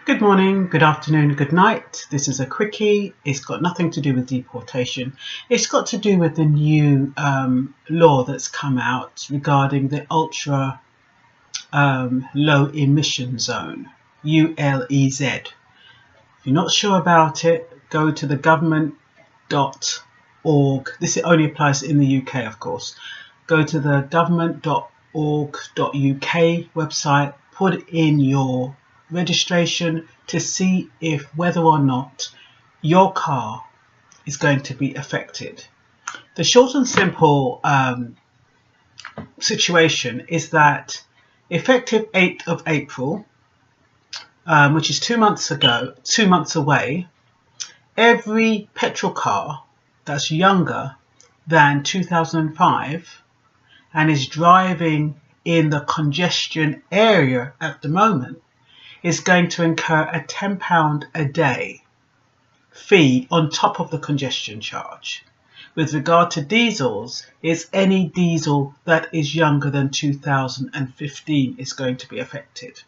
Good morning, good afternoon, good night. This is a quickie. It's got nothing to do with deportation. It's got to do with the new law that's come out regarding the ultra low emission zone, ULEZ. If you're not sure about it, go to the government.org. This only applies in the UK, of course. Go to the government.org.uk website, put in your registration to see if whether or not your car is going to be affected. The short and simple situation is that effective 8th of April, which is 2 months away, every petrol car that's younger than 2005 and is driving in the congestion area at the moment is going to incur a £10 a day fee on top of the congestion charge. With regard to diesels, it's any diesel that is younger than 2015 is going to be affected.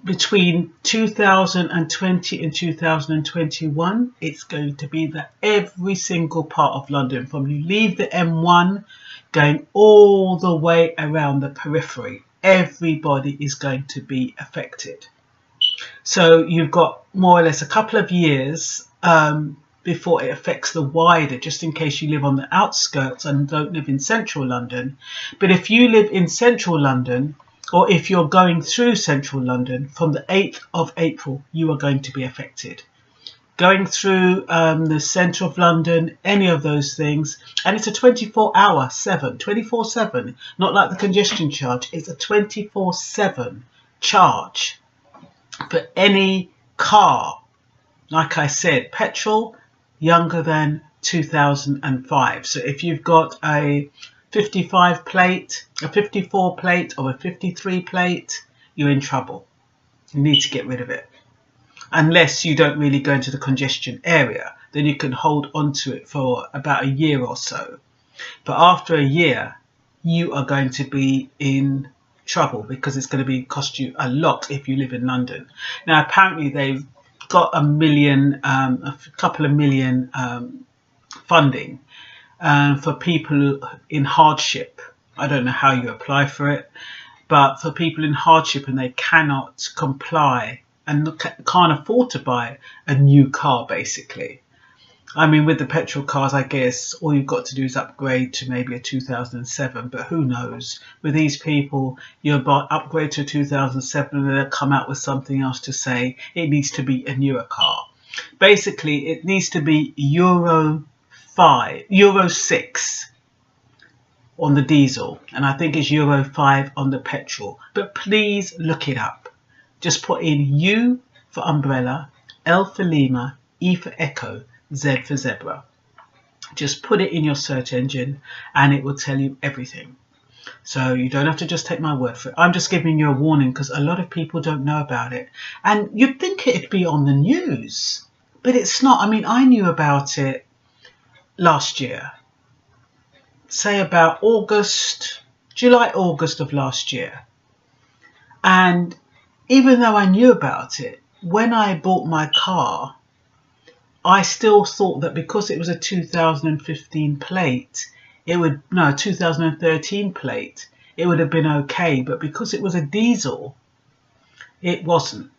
Between 2020 and 2021, it's going to be that every single part of London, from you leave the M1 going all the way around the periphery, everybody is going to be affected. So you've got more or less a couple of years before it affects the wider, just in case you live on the outskirts and don't live in central London. But if you live in central London, or if you're going through central London, from the 8th of April, you are going to be affected. Going through the centre of London, any of those things, and it's a 24/7, not like the congestion charge. It's a 24/7 charge for any car, like I said, petrol younger than 2005. So if you've got a 55 plate, a 54 plate, or a 53 plate, you're in trouble. You need to get rid of it. Unless you don't really go into the congestion area, then you can hold on to it for about a year or so. But after a year, you are going to be in trouble because it's going to cost you a lot if you live in London. Now, apparently they've got a couple of million funding for people in hardship. I don't know how you apply for it, but for people in hardship and they cannot comply and can't afford to buy a new car, basically. I mean, with the petrol cars, I guess all you've got to do is upgrade to maybe a 2007, but who knows? With these people, you upgrade to a 2007 and they'll come out with something else to say it needs to be a newer car. Basically, it needs to be Euro 6 on the diesel, and I think it's Euro 5 on the petrol. But please look it up. Just put in U for umbrella, L for Lima, E for Echo, Z for zebra. Just put it in your search engine and it will tell you everything. So you don't have to just take my word for it. I'm just giving you a warning because a lot of people don't know about it. And you'd think it'd be on the news, but it's not. I mean, I knew about it last year, say about July, August of last year. And even though I knew about it, when I bought my car, I still thought that because it was a 2015 plate, 2013 plate, it would have been okay. But because it was a diesel, it wasn't.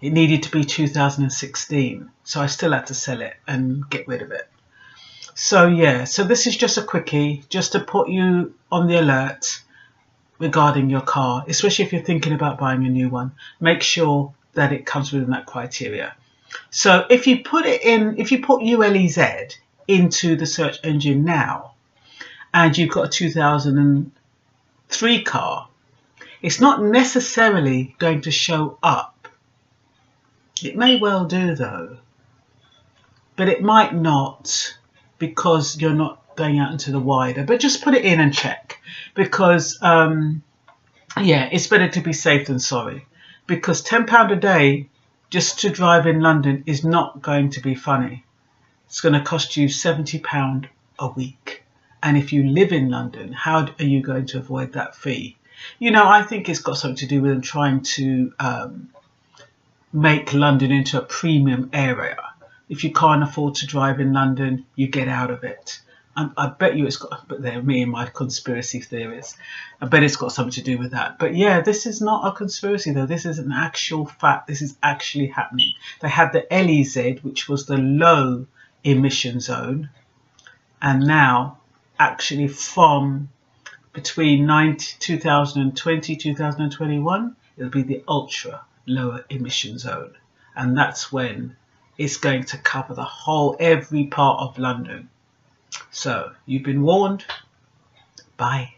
It needed to be 2016. So I still had to sell it and get rid of it. So yeah, so this is just a quickie, just to put you on the alert regarding your car, especially if you're thinking about buying a new one. Make sure that it comes within that criteria. So if you put ULEZ into the search engine now and you've got a 2003 car, it's not necessarily going to show up. It may well do though, but it might not, because you're not going out into the wider. But just put it in and check, because yeah, it's better to be safe than sorry, because £10 a day just to drive in London is not going to be funny. It's going to cost you £70 a week. And if you live in London, how are you going to avoid that fee? You know, I think it's got something to do with them trying to make London into a premium area. If you can't afford to drive in London, you get out of it. I bet you it's got, but they're me and my conspiracy theories. I bet it's got something to do with that. But yeah, this is not a conspiracy though. This is an actual fact. This is actually happening. They had the LEZ, which was the low emission zone. And now, actually from between 2020, 2021, it'll be the ultra lower emission zone. And that's when it's going to cover the whole, every part of London. So you've been warned. Bye.